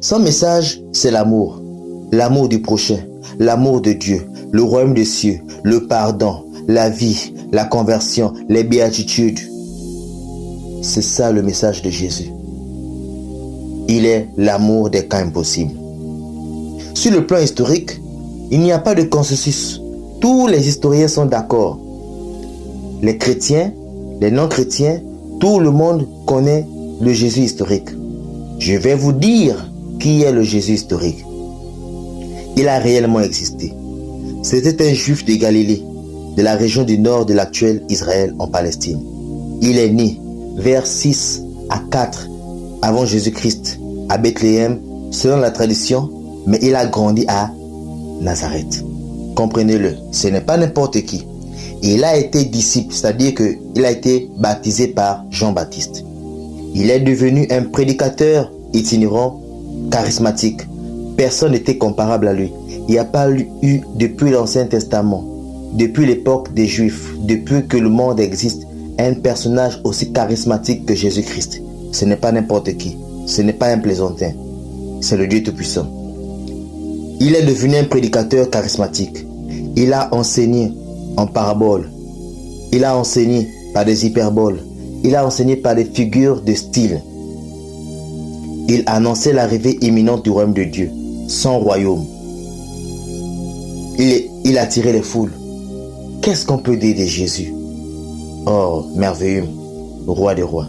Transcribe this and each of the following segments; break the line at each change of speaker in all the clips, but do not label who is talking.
Son message, c'est l'amour. L'amour du prochain, l'amour de Dieu, le royaume des cieux, le pardon, la vie, la conversion, les béatitudes. C'est ça le message de Jésus. Il est l'amour des cas impossibles. Sur le plan historique, il n'y a pas de consensus. Tous les historiens sont d'accord. Les chrétiens, les non-chrétiens, tout le monde connaît le Jésus historique. Je vais vous dire qui est le Jésus historique. Il a réellement existé. C'était un juif de Galilée, de la région du nord de l'actuel Israël en Palestine. Il est né vers 6 à 4 avant Jésus-Christ à Bethléem selon la tradition, mais il a grandi à Nazareth. Comprenez-le, ce n'est pas n'importe qui. Il a été disciple, c'est-à-dire qu'il a été baptisé par Jean-Baptiste. Il est devenu un prédicateur itinérant, charismatique. Personne n'était comparable à lui. Il n'y a pas eu depuis l'Ancien Testament, depuis l'époque des Juifs, depuis que le monde existe, un personnage aussi charismatique que Jésus-Christ. Ce n'est pas n'importe qui. Ce n'est pas un plaisantin. C'est le Dieu Tout-Puissant. Il est devenu un prédicateur charismatique. Il a enseigné en paraboles. Il a enseigné par des hyperboles. Il a enseigné par des figures de style. Il annonçait l'arrivée imminente du royaume de Dieu, son royaume. Il attirait les foules. Qu'est-ce qu'on peut dire de Jésus? Oh, merveilleux, roi des rois.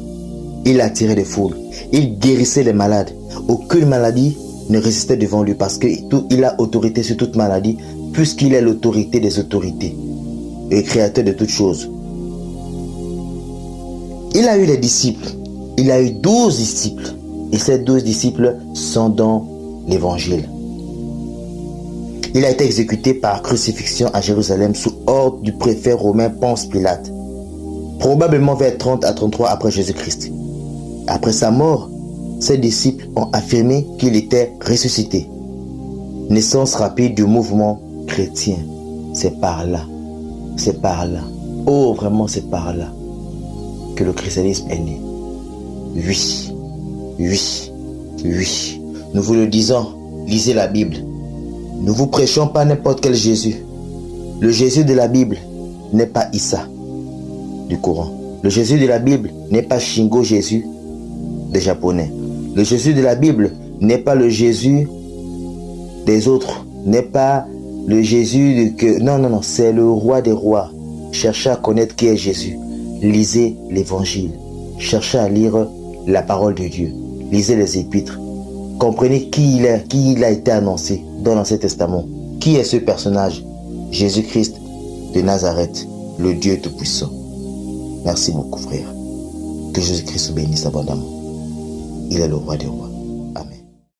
Il attirait les foules. Il guérissait les malades. Aucune maladie ne résistait devant lui parce qu'il a autorité sur toute maladie, puisqu'il est l'autorité des autorités et créateur de toutes choses. Il a eu des disciples. Il a eu 12 disciples. Et ces 12 disciples sont dans l'évangile. Il a été exécuté par crucifixion à Jérusalem sous ordre du préfet romain Ponce Pilate, probablement vers 30 à 33 après Jésus-Christ. Après sa mort, ses disciples ont affirmé qu'il était ressuscité. Naissance rapide du mouvement chrétien. C'est par là. C'est par là. Oh, vraiment, c'est par là que le christianisme est né. Oui, oui, oui. Nous vous le disons, lisez la Bible. Nous vous prêchons pas n'importe quel Jésus. Le Jésus de la Bible n'est pas Issa du Coran. Le Jésus de la Bible n'est pas Shingo Jésus des Japonais. Le Jésus de la Bible n'est pas le Jésus des autres. N'est pas le Jésus que... Non, c'est le roi des rois. Cherchez à connaître qui est Jésus. Lisez l'évangile. Cherchez à lire la parole de Dieu. Lisez les épîtres. Comprenez qui il est, qui il a été annoncé dans l'Ancien Testament. Qui est ce personnage? Jésus-Christ de Nazareth, le Dieu Tout-Puissant. Merci beaucoup, frère. Que Jésus-Christ vous bénisse abondamment. Il est le roi des rois.